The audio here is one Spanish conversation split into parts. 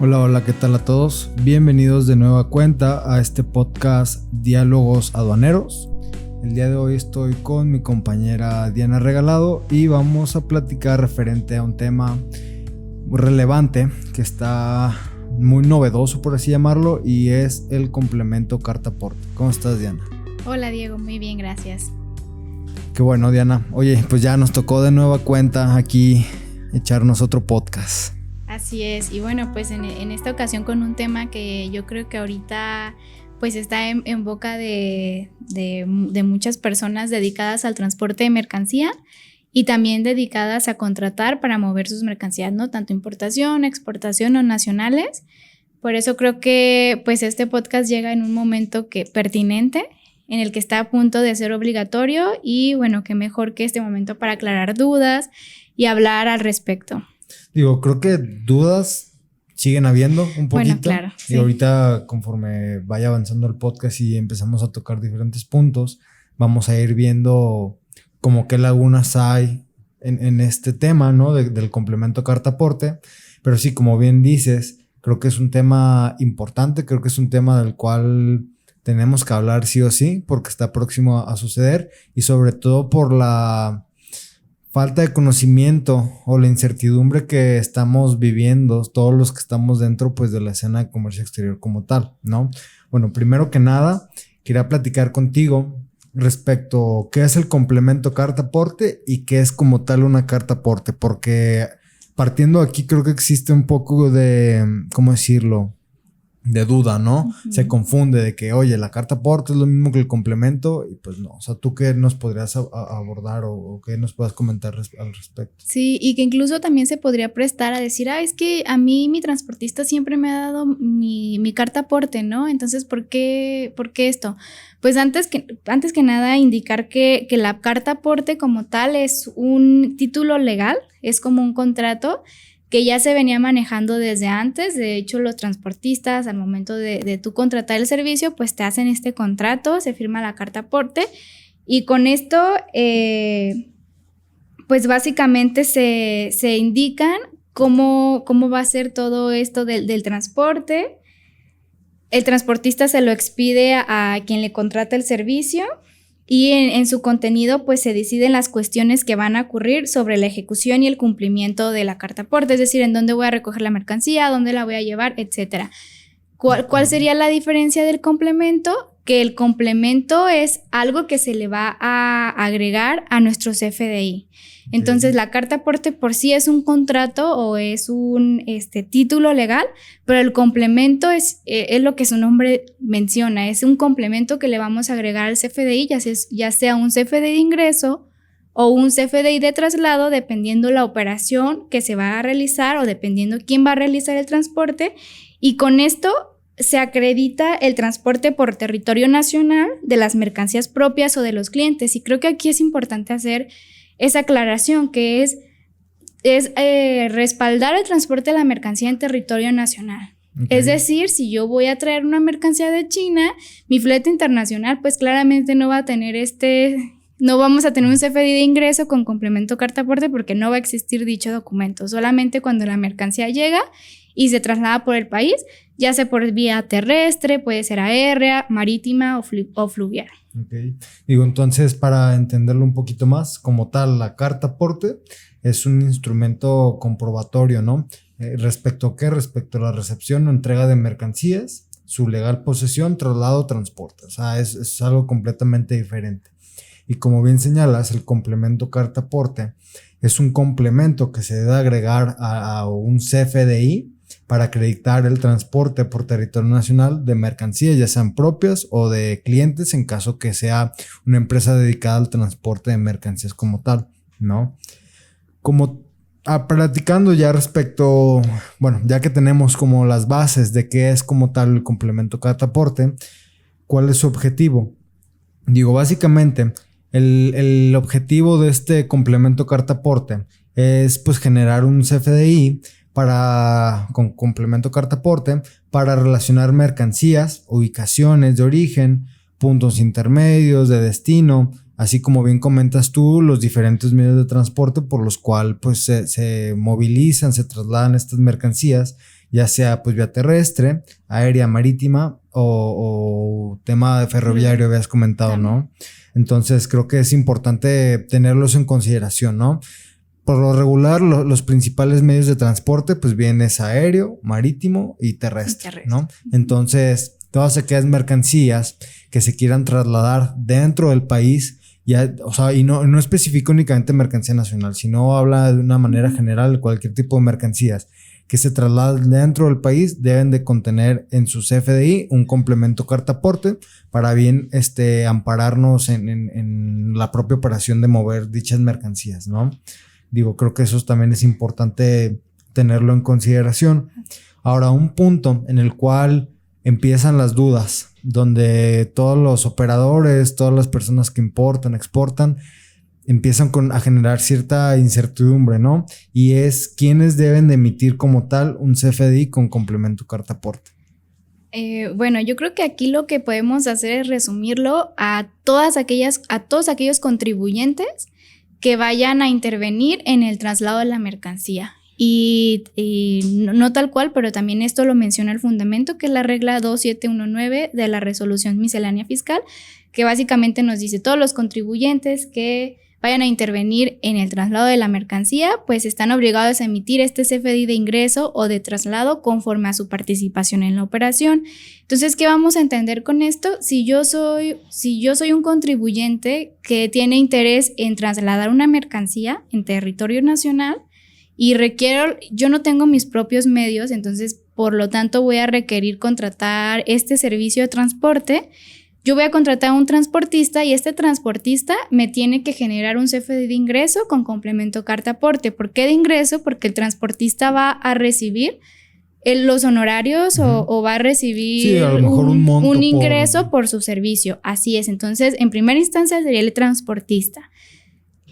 Hola, hola, ¿qué tal a todos? Bienvenidos de nueva cuenta a este podcast Diálogos Aduaneros. El día de hoy estoy con mi compañera Diana Regalado y vamos a platicar referente a un tema relevante que está muy novedoso, por así llamarlo, y es el complemento carta-aporte. ¿Cómo estás, Diana? Hola, Diego, muy bien, gracias. Qué bueno, Diana. Oye, pues ya nos tocó de nueva cuenta aquí echarnos otro podcast. Así es, y bueno, pues en esta ocasión con un tema que yo creo que ahorita pues está en boca de muchas personas dedicadas al transporte de mercancía y también dedicadas a contratar para mover sus mercancías, ¿no? Tanto importación, exportación o nacionales. Por eso creo que pues este podcast llega en un momento pertinente, en el que está a punto de ser obligatorio y bueno, qué mejor que este momento para aclarar dudas y hablar al respecto. Digo, creo que dudas siguen habiendo un poquito. Bueno, claro. Y ahorita, conforme vaya avanzando el podcast y empezamos a tocar diferentes puntos, vamos a ir viendo como qué lagunas hay en este tema, ¿no? Del complemento carta-aporte. Pero sí, como bien dices, creo que es un tema importante, creo que es un tema del cual tenemos que hablar sí o sí, porque está próximo a suceder y sobre todo por la falta de conocimiento o la incertidumbre que estamos viviendo todos los que estamos dentro pues de la escena de comercio exterior como tal, ¿no? Bueno, primero que nada, quería platicar contigo respecto a qué es el complemento carta-aporte y qué es como tal una carta-aporte, porque partiendo aquí creo que existe un poco de, ¿cómo decirlo?, de duda, ¿no? Uh-huh. Se confunde de que, oye, la carta-aporte es lo mismo que el complemento y pues no. O sea, ¿tú qué nos podrías abordar o qué nos puedas comentar al respecto? Sí, y que incluso también se podría prestar a decir, es que a mí mi transportista siempre me ha dado mi carta-aporte, ¿no? Entonces, ¿por qué esto? Pues antes que nada indicar que la carta-aporte como tal es un título legal, es como un contrato que ya se venía manejando desde antes. De hecho, los transportistas al momento de tú contratar el servicio, pues te hacen este contrato, se firma la carta-aporte y con esto, pues básicamente se indican cómo va a ser todo esto del transporte. El transportista se lo expide a quien le contrata el servicio. Y en su contenido pues se deciden las cuestiones que van a ocurrir sobre la ejecución y el cumplimiento de la carta-aporte, es decir, en dónde voy a recoger la mercancía, dónde la voy a llevar, etcétera. ¿Cuál sería la diferencia del complemento? Que el complemento es algo que se le va a agregar a nuestro CFDI. Entonces, la carta-aporte por sí es un contrato o es un título legal, pero el complemento es lo que su nombre menciona, es un complemento que le vamos a agregar al CFDI, ya sea un CFDI de ingreso o un CFDI de traslado, dependiendo la operación que se va a realizar o dependiendo quién va a realizar el transporte, y con esto se acredita el transporte por territorio nacional de las mercancías propias o de los clientes. Y creo que aquí es importante hacer esa aclaración, que es respaldar el transporte de la mercancía en territorio nacional. Okay. Es decir, si yo voy a traer una mercancía de China, mi flete internacional pues claramente no va a tener no vamos a tener un CFDI de ingreso con complemento carta-aporte porque no va a existir dicho documento. Solamente cuando la mercancía llega y se traslada por el país, ya sea por vía terrestre, puede ser aérea, marítima o fluvial. Ok. Digo, entonces, para entenderlo un poquito más, como tal, la carta-aporte es un instrumento comprobatorio, ¿no? ¿Respecto a qué? Respecto a la recepción o entrega de mercancías, su legal posesión, traslado, transporte. O sea, es algo completamente diferente. Y como bien señalas, el complemento carta-aporte es un complemento que se debe agregar a un CFDI para acreditar el transporte por territorio nacional de mercancías, ya sean propias o de clientes, en caso que sea una empresa dedicada al transporte de mercancías como tal, ¿no? Como platicando ya respecto, bueno, ya que tenemos como las bases de qué es como tal el complemento carta-aporte, ¿cuál es su objetivo? Digo, básicamente, el objetivo de este complemento carta-aporte es pues generar un CFDI con complemento carta-aporte para relacionar mercancías, ubicaciones de origen, puntos intermedios de destino, así como bien comentas tú, los diferentes medios de transporte por los cuales pues se movilizan, se trasladan estas mercancías ya sea pues vía terrestre, aérea, marítima o tema de ferroviario, habías comentado, ¿no? Entonces creo que es importante tenerlos en consideración, ¿no? Por lo regular, los principales medios de transporte, pues bien es aéreo, marítimo y terrestre, ¿no? Entonces, todas aquellas mercancías que se quieran trasladar dentro del país, ya, o sea, y no especifica únicamente mercancía nacional, sino habla de una manera general de cualquier tipo de mercancías que se trasladen dentro del país, deben de contener en su CFDI un complemento carta aporte para bien ampararnos en la propia operación de mover dichas mercancías, ¿no? Digo, creo que eso también es importante tenerlo en consideración. Ahora, un punto en el cual empiezan las dudas, donde todos los operadores, todas las personas que importan, exportan, empiezan a generar cierta incertidumbre, ¿no? Y es quiénes deben de emitir como tal un CFDI con complemento carta aporte. Bueno, yo creo que aquí lo que podemos hacer es resumirlo a todos aquellos contribuyentes que vayan a intervenir en el traslado de la mercancía. Y no tal cual, pero también esto lo menciona el fundamento, que es la regla 2719 de la resolución miscelánea fiscal, que básicamente nos dice todos los contribuyentes que vayan a intervenir en el traslado de la mercancía, pues están obligados a emitir este CFDI de ingreso o de traslado conforme a su participación en la operación. Entonces, ¿qué vamos a entender con esto? Si yo soy un contribuyente que tiene interés en trasladar una mercancía en territorio nacional y yo no tengo mis propios medios, entonces, por lo tanto, voy a requerir contratar este servicio de transporte. Yo voy a contratar a un transportista y este transportista me tiene que generar un CFDI de ingreso con complemento carta aporte. ¿Por qué de ingreso? Porque el transportista va a recibir los honorarios o va a recibir a lo mejor un ingreso por su servicio. Así es. Entonces, en primera instancia sería el transportista.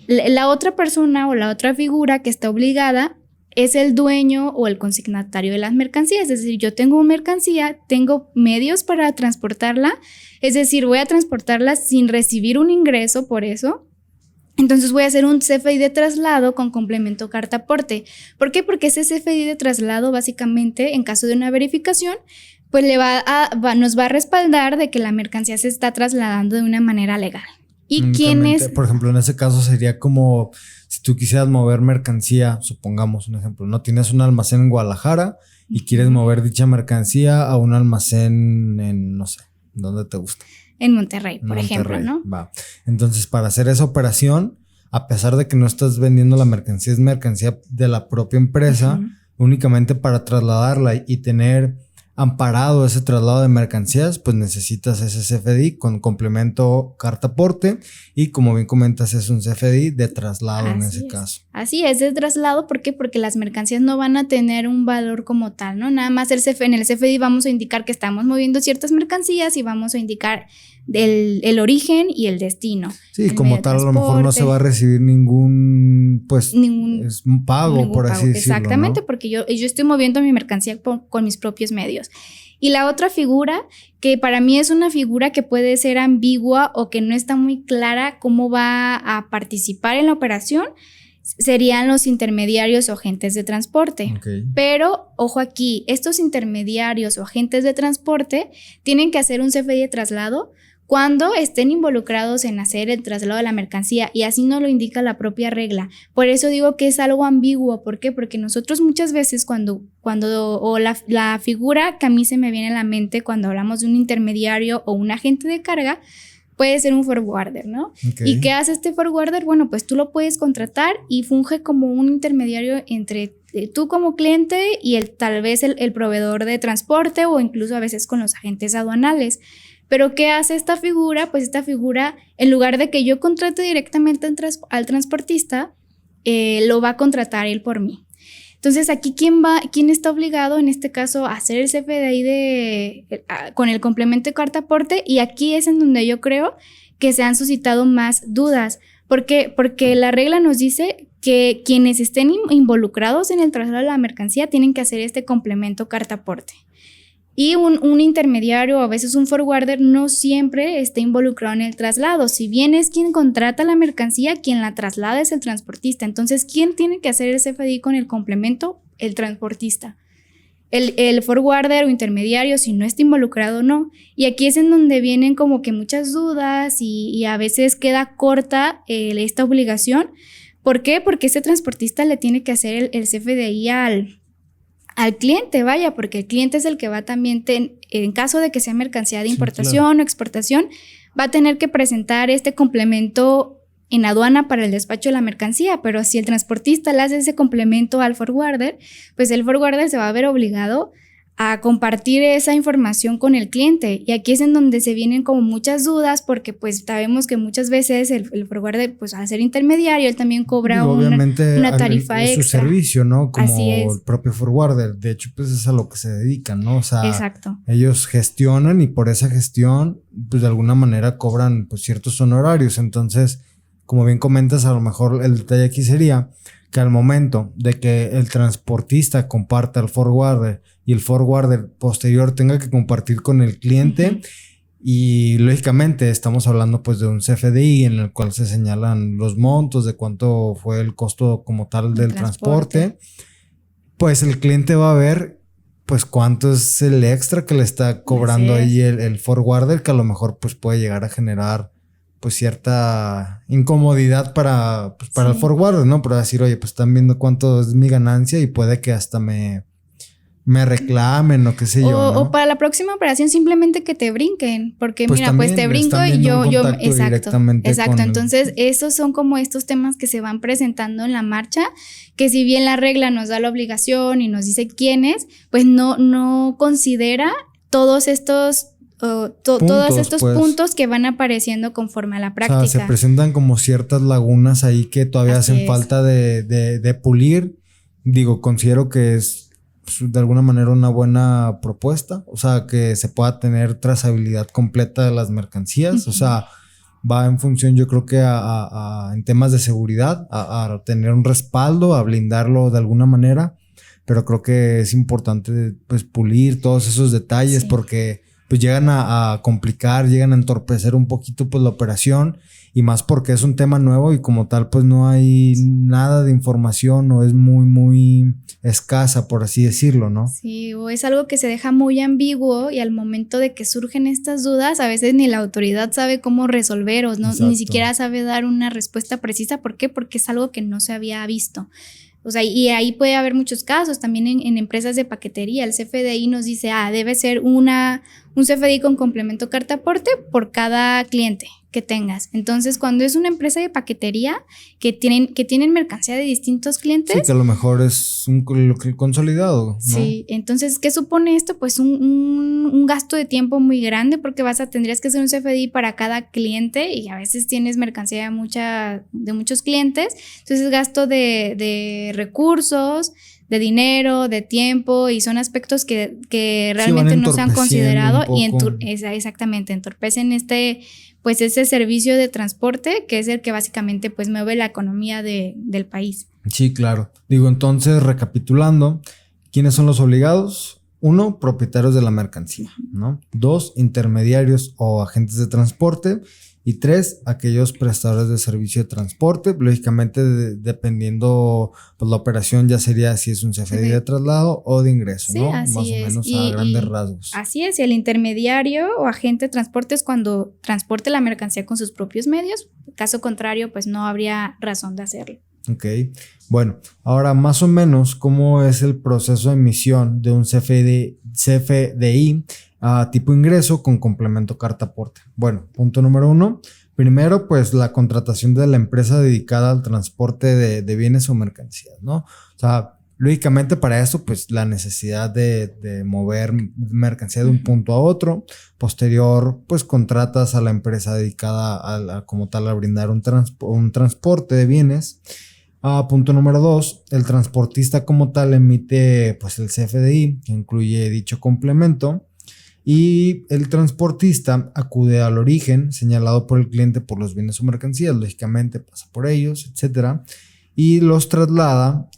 La otra persona o la otra figura que está obligada es el dueño o el consignatario de las mercancías. Es decir, yo tengo una mercancía, tengo medios para transportarla, es decir, voy a transportarla sin recibir un ingreso por eso. Entonces voy a hacer un CFDI de traslado con complemento carta aporte. ¿Por qué? Porque ese CFDI de traslado básicamente, en caso de una verificación, pues nos va a respaldar de que la mercancía se está trasladando de una manera legal. ¿Y quién es? Por ejemplo, en ese caso sería como si tú quisieras mover mercancía, supongamos un ejemplo, ¿no? Tienes un almacén en Guadalajara y quieres mover dicha mercancía a un almacén en, no sé, ¿dónde te gusta? En Monterrey, por ejemplo, ¿no? Va. Entonces, para hacer esa operación, a pesar de que no estás vendiendo la mercancía, es mercancía de la propia empresa, únicamente para trasladarla y tener amparado ese traslado de mercancías, pues necesitas ese CFDI con complemento carta aporte y como bien comentas es un CFDI de traslado en ese caso. Así es de traslado, ¿por qué? Porque las mercancías no van a tener un valor como tal, ¿no? Nada más en el CFDI vamos a indicar que estamos moviendo ciertas mercancías y vamos a indicar el origen y el destino. Sí, como tal a lo mejor no se va a recibir ningún pago, por así decirlo. Exactamente, ¿no? porque yo estoy moviendo mi mercancía con mis propios medios. Y la otra figura, que para mí es una figura que puede ser ambigua o que no está muy clara cómo va a participar en la operación, serían los intermediarios o agentes de transporte. Okay. Pero, ojo aquí, estos intermediarios o agentes de transporte tienen que hacer un CFDI de traslado cuando estén involucrados en hacer el traslado de la mercancía, y así nos lo indica la propia regla. Por eso digo que es algo ambiguo. ¿Por qué? Porque nosotros muchas veces la figura que a mí se me viene a la mente cuando hablamos de un intermediario o un agente de carga, puede ser un forwarder, ¿no? Okay. ¿Y qué hace este forwarder? Bueno, pues tú lo puedes contratar y funge como un intermediario entre tú como cliente y tal vez el proveedor de transporte o incluso a veces con los agentes aduanales. Pero ¿qué hace esta figura? Pues esta figura, en lugar de que yo contrate directamente al transportista, lo va a contratar él por mí. Entonces, aquí, ¿quién está obligado en este caso a hacer el CFDI con el complemento de carta aporte? Y aquí es en donde yo creo que se han suscitado más dudas. ¿Por qué? Porque la regla nos dice que quienes estén involucrados en el traslado de la mercancía tienen que hacer este complemento carta aporte. Y un intermediario o a veces un forwarder no siempre está involucrado en el traslado. Si bien es quien contrata la mercancía, quien la traslada es el transportista. Entonces, ¿quién tiene que hacer el CFDI con el complemento? El transportista. el forwarder o intermediario, si no está involucrado o no. Y aquí es en donde vienen como que muchas dudas y a veces queda corta esta obligación. ¿Por qué? Porque ese transportista le tiene que hacer el CFDI al cliente, vaya, porque el cliente es el que va también, en caso de que sea mercancía de importación o exportación, va a tener que presentar este complemento en aduana para el despacho de la mercancía, pero si el transportista le hace ese complemento al forwarder, pues el forwarder se va a ver obligado a compartir esa información con el cliente. Y aquí es en donde se vienen como muchas dudas, porque pues sabemos que muchas veces el forwarder, pues al ser intermediario, él también cobra una tarifa es extra. Su servicio, ¿no? Como Así es. El propio forwarder. De hecho, pues es a lo que se dedican, ¿no? O sea, exacto. Ellos gestionan y por esa gestión, pues de alguna manera cobran pues ciertos honorarios. Entonces, como bien comentas, a lo mejor el detalle aquí sería que al momento de que el transportista comparta al forwarder y el forwarder posterior tenga que compartir con el cliente, y lógicamente estamos hablando pues de un CFDI en el cual se señalan los montos de cuánto fue el costo como tal del transporte, pues el cliente va a ver pues cuánto es el extra que le está cobrando ahí el forwarder, que a lo mejor pues puede llegar a generar pues cierta incomodidad para el forwarder, ¿no? Para decir, oye, pues están viendo cuánto es mi ganancia y puede que hasta me reclamen o qué sé yo, ¿no? O para la próxima operación simplemente que te brinquen, porque pues mira, pues te brinco y yo, exacto. Entonces, esos son como estos temas que se van presentando en la marcha, que si bien la regla nos da la obligación y nos dice quiénes, pues no considera todos estos todos estos puntos que van apareciendo conforme a la práctica. O sea, se presentan como ciertas lagunas ahí que todavía hacen falta de pulir. Digo, considero que es pues, de alguna manera una buena propuesta. O sea, que se pueda tener trazabilidad completa de las mercancías. O sea, va en función, yo creo que en temas de seguridad, a tener un respaldo, a blindarlo de alguna manera. Pero creo que es importante pues pulir todos esos detalles porque pues llegan a complicar, llegan a entorpecer un poquito pues la operación, y más porque es un tema nuevo y como tal pues no hay nada de información o es muy escasa, por así decirlo, ¿no? Sí, o es algo que se deja muy ambiguo y al momento de que surgen estas dudas a veces ni la autoridad sabe cómo resolver o no, ni siquiera sabe dar una respuesta precisa. ¿Por qué? Porque es algo que no se había visto. O sea, y ahí puede haber muchos casos, también en empresas de paquetería, el CFDI nos dice, debe ser un CFDI con complemento carta aporte por cada cliente que tengas. Entonces, cuando es una empresa de paquetería que tienen mercancía de distintos clientes. Sí, que a lo mejor es un consolidado, ¿no? Sí, entonces, ¿qué supone esto? Pues un gasto de tiempo muy grande porque tendrías que hacer un CFDI para cada cliente y a veces tienes mercancía de muchos clientes. Entonces, gasto de recursos, de dinero, de tiempo, y son aspectos que realmente no se han considerado y exactamente entorpecen pues ese servicio de transporte que es el que básicamente pues mueve la economía del país. Sí, claro. Digo, entonces, recapitulando, ¿quiénes son los obligados? 1, propietarios de la mercancía, ¿no? 2, intermediarios o agentes de transporte. Y 3, aquellos prestadores de servicio de transporte. Lógicamente, dependiendo pues la operación, ya sería si es un CFDI de traslado o de ingreso, ¿no? Más o menos a grandes rasgos. Así es, y el intermediario o agente de transporte es cuando transporte la mercancía con sus propios medios. Caso contrario, pues no habría razón de hacerlo. Ok, bueno, ahora más o menos, ¿cómo es el proceso de emisión de un CFDI tipo ingreso con complemento carta aporte? Bueno, punto número 1. Primero, pues la contratación de la empresa dedicada al transporte de bienes o mercancías, ¿no? O sea, lógicamente para eso, pues la necesidad de mover mercancía de un punto a otro. Posterior, pues contratas a la empresa dedicada como tal a brindar un transporte de bienes. Punto número 2, el transportista como tal emite pues el CFDI que incluye dicho complemento. Y el transportista acude al origen señalado por el cliente por los bienes o mercancías, lógicamente pasa por ellos, etcétera, y los traslada,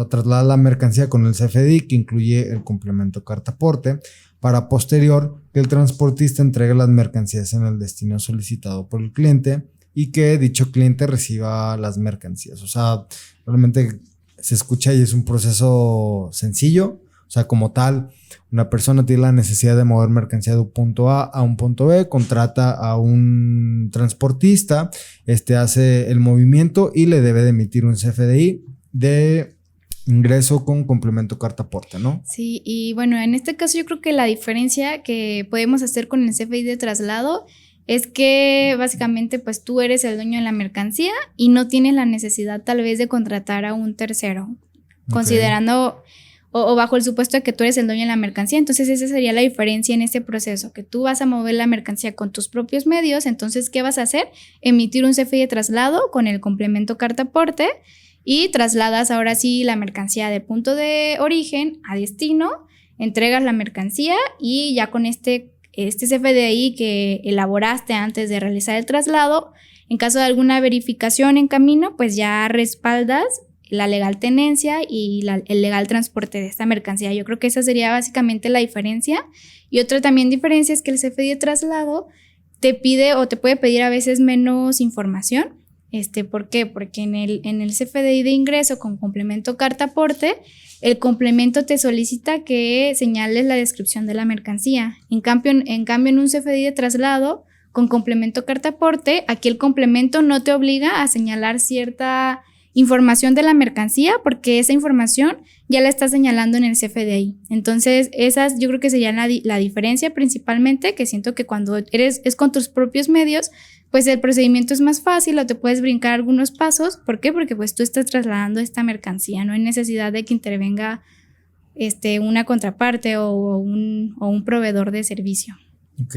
traslada la mercancía con el CFDI que incluye el complemento carta aporte, para posterior que el transportista entregue las mercancías en el destino solicitado por el cliente y que dicho cliente reciba las mercancías. O sea, realmente se escucha y es un proceso sencillo. O sea, como tal, una persona tiene la necesidad de mover mercancía de un punto A un punto B, contrata a un transportista, hace el movimiento y le debe de emitir un CFDI de ingreso con complemento carta aporte, ¿no? Sí, y bueno, en este caso yo creo que la diferencia que podemos hacer con el CFDI de traslado es que básicamente pues tú eres el dueño de la mercancía y no tienes la necesidad tal vez de contratar a un tercero, considerando o bajo el supuesto de que tú eres el dueño de la mercancía. Entonces esa sería la diferencia en este proceso, que tú vas a mover la mercancía con tus propios medios. Entonces, ¿qué vas a hacer? Emitir un CFDI de traslado con el complemento carta aporte y trasladas ahora sí la mercancía de punto de origen a destino, entregas la mercancía y ya con este CFDI que elaboraste antes de realizar el traslado, en caso de alguna verificación en camino, pues ya respaldas la legal tenencia y el legal transporte de esta mercancía. Yo creo que esa sería básicamente la diferencia. Y otra también diferencia es que el CFDI de traslado te pide o te puede pedir a veces menos información. ¿Por qué? Porque en el CFDI de ingreso con complemento carta aporte, el complemento te solicita que señales la descripción de la mercancía. En cambio, en un CFDI de traslado con complemento carta aporte, aquí el complemento no te obliga a señalar cierta información de la mercancía porque esa información ya la está señalando en el CFDI. Entonces, esas yo creo que sería la diferencia principalmente, que siento que cuando es con tus propios medios, pues el procedimiento es más fácil o te puedes brincar algunos pasos. ¿Por qué? Porque pues tú estás trasladando esta mercancía, no hay necesidad de que intervenga una contraparte o un proveedor de servicio. Ok.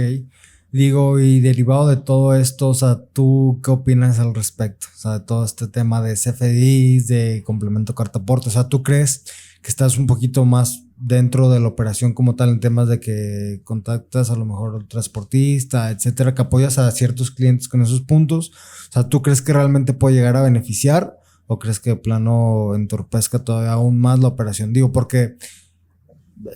Digo, y derivado de todo esto, o sea, ¿tú qué opinas al respecto? O sea, de todo este tema de CFDIs, de complemento carta aporte. O sea, ¿tú crees que estás un poquito más dentro de la operación como tal en temas de que contactas a lo mejor al transportista, etcétera, que apoyas a ciertos clientes con esos puntos? O sea, ¿tú crees que realmente puede llegar a beneficiar o crees que de plano entorpezca todavía aún más la operación? Digo, porque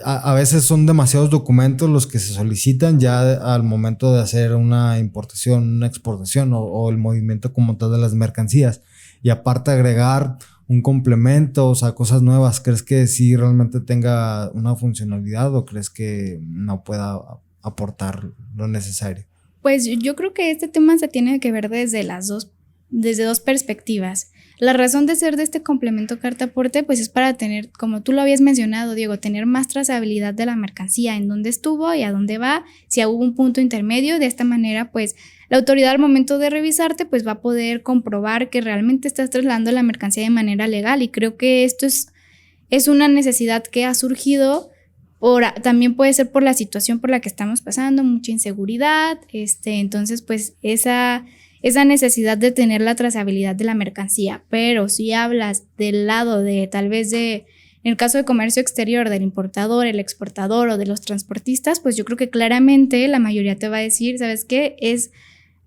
a veces son demasiados documentos los que se solicitan ya al momento de hacer una importación, una exportación o el movimiento como tal de las mercancías. Y aparte agregar un complemento, o sea, cosas nuevas. ¿Crees que sí realmente tenga una funcionalidad o crees que no pueda aportar lo necesario? Pues yo creo que este tema se tiene que ver desde dos perspectivas. La razón de ser de este complemento carta aporte pues es para tener, como tú lo habías mencionado, Diego, tener más trazabilidad de la mercancía, en dónde estuvo y a dónde va, si hubo un punto intermedio. De esta manera pues la autoridad al momento de revisarte pues va a poder comprobar que realmente estás trasladando la mercancía de manera legal, y creo que esto es una necesidad que ha surgido también puede ser por la situación por la que estamos pasando, mucha inseguridad, entonces pues esa necesidad de tener la trazabilidad de la mercancía. Pero si hablas del lado de tal vez en el caso de comercio exterior, del importador, el exportador o de los transportistas, pues yo creo que claramente la mayoría te va a decir, ¿sabes qué?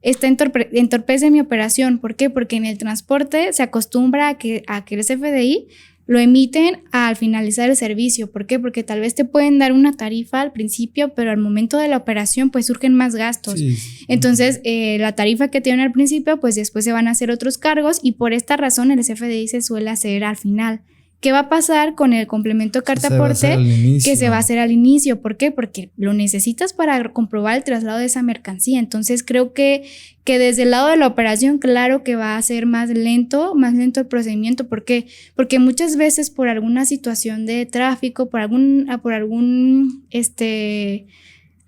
Entorpece mi operación. ¿Por qué? Porque en el transporte se acostumbra a que el CFDI lo emiten al finalizar el servicio. ¿Por qué? Porque tal vez te pueden dar una tarifa al principio, pero al momento de la operación pues surgen más gastos. Sí. Entonces, la tarifa que tienen al principio, pues después se van a hacer otros cargos, y por esta razón el CFDI se suele hacer al final. ¿Qué va a pasar con el complemento carta aporte? Que se va a hacer al inicio. ¿Por qué? Porque lo necesitas para comprobar el traslado de esa mercancía. Entonces creo que desde el lado de la operación, claro que va a ser más lento el procedimiento. ¿Por qué? Porque muchas veces por alguna situación de tráfico, por algún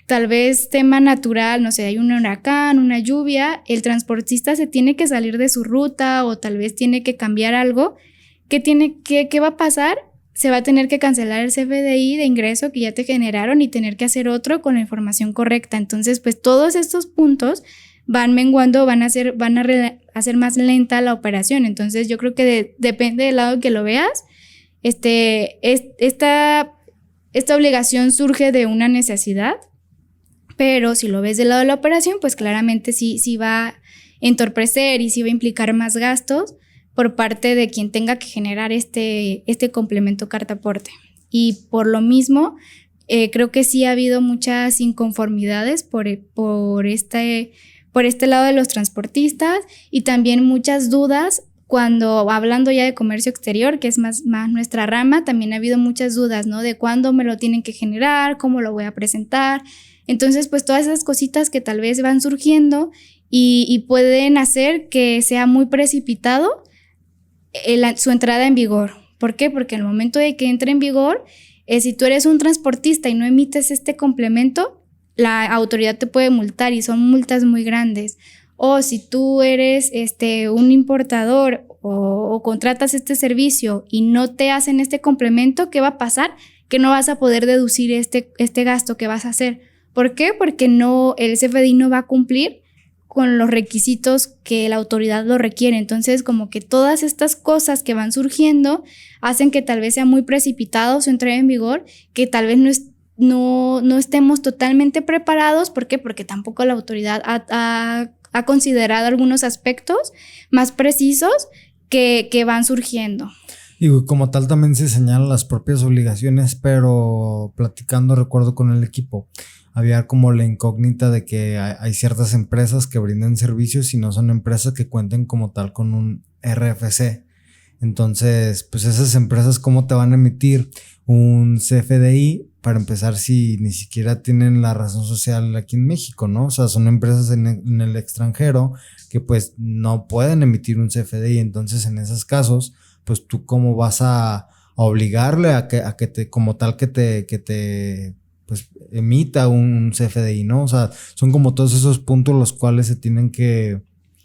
tal vez tema natural, no sé, hay un huracán, una lluvia, el transportista se tiene que salir de su ruta o tal vez tiene que cambiar algo. ¿Qué va a pasar? Se va a tener que cancelar el CFDI de ingreso que ya te generaron y tener que hacer otro con la información correcta. Entonces, pues todos estos puntos van menguando, van a hacer más lenta la operación. Entonces, yo creo que depende del lado que lo veas. Esta obligación surge de una necesidad, pero si lo ves del lado de la operación, pues claramente sí va a entorpecer y sí va a implicar más gastos por parte de quien tenga que generar este complemento carta aporte. Y por lo mismo, creo que sí ha habido muchas inconformidades por este lado de los transportistas, y también muchas dudas cuando hablando ya de comercio exterior, que es más nuestra rama, también ha habido muchas dudas, ¿no? De cuándo me lo tienen que generar, cómo lo voy a presentar. Entonces, pues todas esas cositas que tal vez van surgiendo y pueden hacer que sea muy precipitado su entrada en vigor. ¿Por qué? Porque el momento de que entre en vigor, si tú eres un transportista y no emites este complemento, la autoridad te puede multar y son multas muy grandes. O si tú eres un importador o contratas este servicio y no te hacen este complemento, ¿qué va a pasar? Que no vas a poder deducir este gasto que vas a hacer. ¿Por qué? Porque el CFDI no va a cumplir con los requisitos que la autoridad lo requiere. Entonces, como que todas estas cosas que van surgiendo hacen que tal vez sea muy precipitado su entrega en vigor, que tal vez no estemos totalmente preparados. ¿Por qué? Porque tampoco la autoridad ha considerado algunos aspectos más precisos que van surgiendo. Y como tal también se señalan las propias obligaciones, pero platicando, recuerdo con el equipo, había como la incógnita de que hay ciertas empresas que brindan servicios y no son empresas que cuenten como tal con un RFC. Entonces, pues esas empresas, ¿cómo te van a emitir un CFDI para empezar si ni siquiera tienen la razón social aquí en México, ¿no? O sea, son empresas en el extranjero que pues no pueden emitir un CFDI. Entonces, en esos casos, pues tú cómo vas a obligarle a que te, como tal, que te pues emita un CFDI, ¿no? O sea, son como todos esos puntos los cuales se tienen que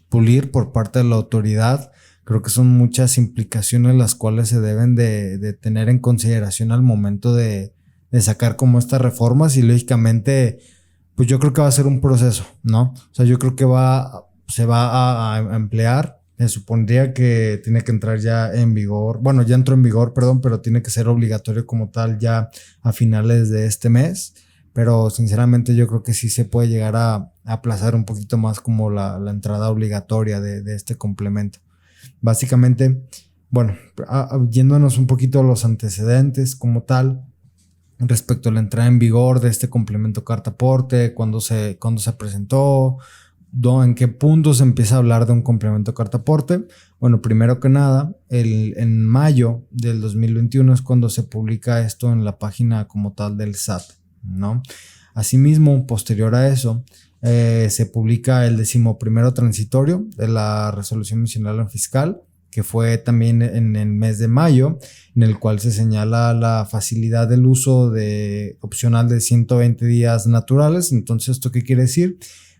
pulir por parte de la autoridad. Creo que son muchas implicaciones las cuales se deben de tener en consideración al momento de sacar como estas reformas, y lógicamente pues yo creo que va a ser un proceso, ¿no? O sea, yo creo que se va a emplear. Supondría que tiene que entrar ya en vigor, bueno, ya entró en vigor, perdón, pero tiene que ser obligatorio como tal ya a finales de este mes. Pero sinceramente yo creo que sí se puede llegar a aplazar un poquito más como la entrada obligatoria de este complemento. Básicamente, bueno, yéndonos un poquito a los antecedentes como tal, respecto a la entrada en vigor de este complemento carta aporte, cuándo se presentó, en qué punto se empieza a hablar de un complemento carta aporte. Bueno, primero que nada, en mayo del 2021 es cuando se publica esto en la página como tal del SAT, ¿no? Asimismo, posterior a eso, se publica el 11º transitorio de la resolución miscelánea fiscal, que fue también en el mes de mayo, en el cual se señala la facilidad del uso opcional de 120 días naturales. Entonces, ¿esto qué quiere decir?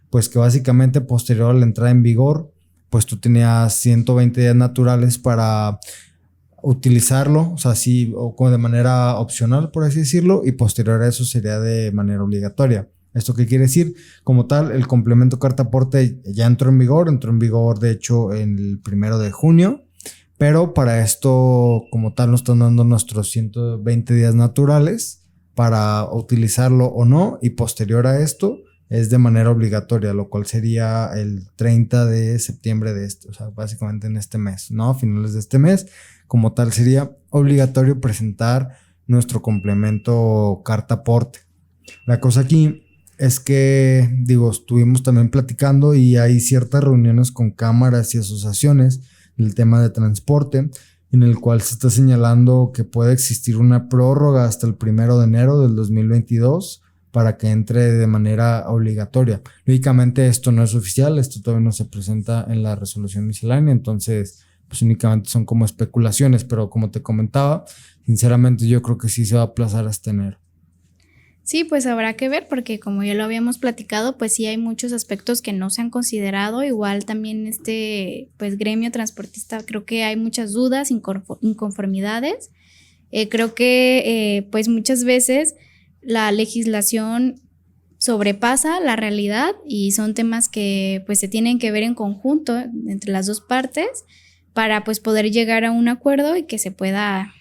Pues que básicamente posterior a la entrada en vigor, pues tú tenías 120 días naturales para utilizarlo, o sea, sí, o como de manera opcional, por así decirlo, y posterior a eso sería de manera obligatoria. ¿Esto qué quiere decir? Como tal, el complemento carta aporte ya entró en vigor de hecho el 1 de junio, pero para esto como tal nos están dando nuestros 120 días naturales para utilizarlo o no, y posterior a esto es de manera obligatoria, lo cual sería el 30 de septiembre o sea, básicamente en este mes, ¿no? A finales de este mes, como tal sería obligatorio presentar nuestro complemento carta aporte. La cosa aquí es que, estuvimos también platicando y hay ciertas reuniones con cámaras y asociaciones del tema de transporte, en el cual se está señalando que puede existir una prórroga hasta el 1 de enero del 2022 para que entre de manera obligatoria. Lógicamente esto no es oficial, esto todavía no se presenta en la resolución miscelánea, entonces pues únicamente son como especulaciones, pero como te comentaba, sinceramente yo creo que sí se va a aplazar hasta enero. Sí, pues habrá que ver porque como ya lo habíamos platicado, pues sí hay muchos aspectos que no se han considerado. Igual también pues gremio transportista, creo que hay muchas dudas, inconformidades. Creo que pues muchas veces la legislación sobrepasa la realidad y son temas que pues se tienen que ver en conjunto entre las dos partes para pues poder llegar a un acuerdo y que se pueda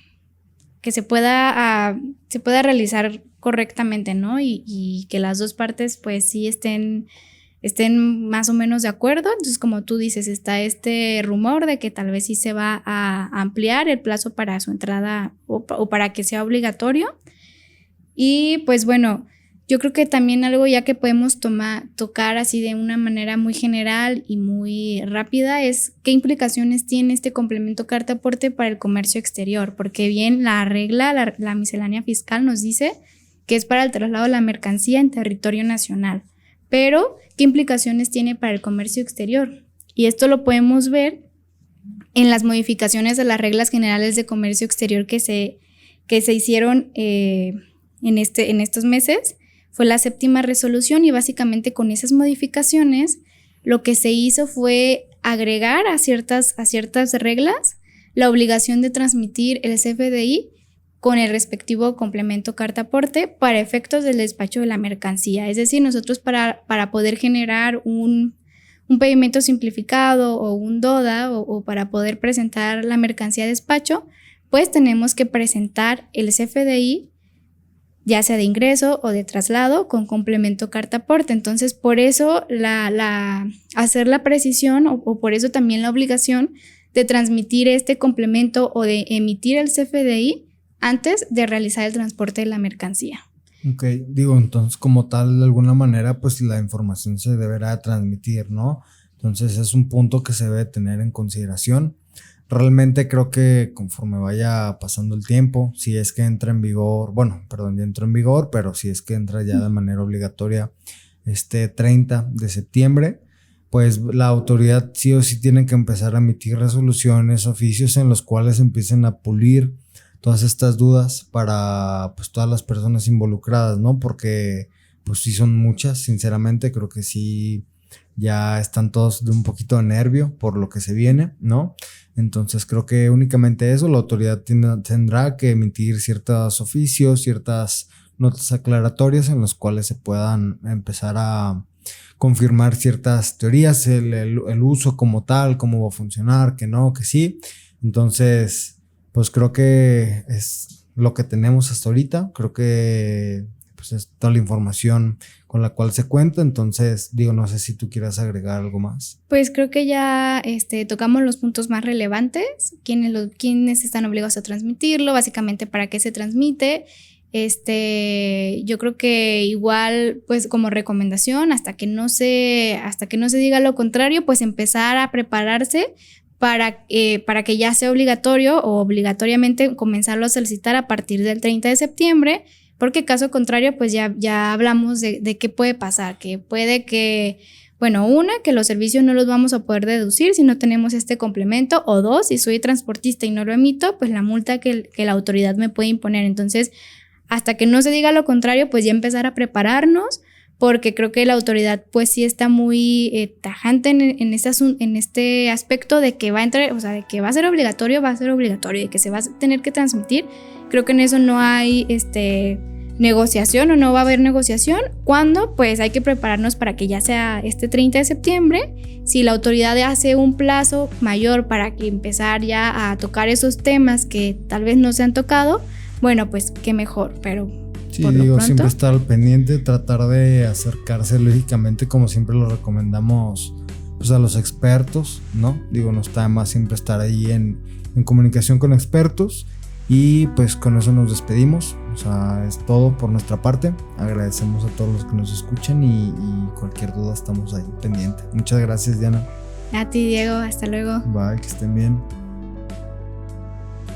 realizar correctamente, ¿no? Y que las dos partes pues sí estén más o menos de acuerdo. Entonces, como tú dices, está este rumor de que tal vez sí se va a ampliar el plazo para su entrada o para que sea obligatorio. Y pues bueno, Yo creo que también algo ya que podemos tocar así de una manera muy general y muy rápida es qué implicaciones tiene este complemento carta aporte para el comercio exterior, porque bien la regla, la miscelánea fiscal nos dice que es para el traslado de la mercancía en territorio nacional, pero ¿qué implicaciones tiene para el comercio exterior? Y esto lo podemos ver en las modificaciones de las reglas generales de comercio exterior que se hicieron en estos meses. Fue la 7ª resolución y básicamente con esas modificaciones lo que se hizo fue agregar a ciertas reglas la obligación de transmitir el CFDI con el respectivo complemento carta aporte para efectos del despacho de la mercancía. Es decir, nosotros para poder generar un pedimento simplificado o un DODA o para poder presentar la mercancía a despacho, pues tenemos que presentar el CFDI ya sea de ingreso o de traslado, con complemento carta aporte. Entonces, por eso hacer la precisión o por eso también la obligación de transmitir este complemento o de emitir el CFDI antes de realizar el transporte de la mercancía. Ok, entonces como tal, de alguna manera, pues la información se deberá transmitir, ¿no? Entonces es un punto que se debe tener en consideración. Realmente creo que conforme vaya pasando el tiempo, si es que entra en vigor, ya entró en vigor, pero si es que entra ya de manera obligatoria 30 de septiembre, pues la autoridad sí o sí tiene que empezar a emitir resoluciones, oficios en los cuales empiecen a pulir todas estas dudas para pues todas las personas involucradas, ¿no? Porque pues sí son muchas, sinceramente creo que sí ya están todos de un poquito de nervio por lo que se viene, ¿no? Entonces creo que únicamente eso, la autoridad tendrá que emitir ciertos oficios, ciertas notas aclaratorias en los cuales se puedan empezar a confirmar ciertas teorías, el uso como tal, cómo va a funcionar, que no, que sí. Entonces, pues creo que es lo que tenemos hasta ahorita. Creo que pues es toda la información con la cual se cuenta. Entonces, no sé si tú quieras agregar algo más. Pues creo que ya tocamos los puntos más relevantes, quiénes están obligados a transmitirlo, básicamente para qué se transmite. Yo creo que igual, pues como recomendación, hasta que no se diga lo contrario, pues empezar a prepararse para que ya sea obligatorio o obligatoriamente comenzarlo a solicitar a partir del 30 de septiembre, porque caso contrario, pues ya hablamos de qué puede pasar, que puede que, que los servicios no los vamos a poder deducir si no tenemos este complemento, o 2, si soy transportista y no lo emito, pues la multa que la autoridad me puede imponer. Entonces, hasta que no se diga lo contrario, pues ya empezar a prepararnos, porque creo que la autoridad pues sí está muy tajante en este aspecto de que va a entrar, o sea, de que va a ser obligatorio, de que se va a tener que transmitir. Creo que en eso no hay negociación o no va a haber negociación, cuando pues hay que prepararnos para que ya sea 30 de septiembre. Si la autoridad hace un plazo mayor para que empezar ya a tocar esos temas que tal vez no se han tocado, pues qué mejor, pero sí, siempre estar al pendiente, tratar de acercarse lógicamente, como siempre lo recomendamos, pues a los expertos, ¿no? No está de más siempre estar ahí en comunicación con expertos. Y pues con eso nos despedimos. O sea, es todo por nuestra parte. Agradecemos a todos los que nos escuchan y cualquier duda estamos ahí pendiente. Muchas gracias, Diana. A ti, Diego, hasta luego. Bye, que estén bien.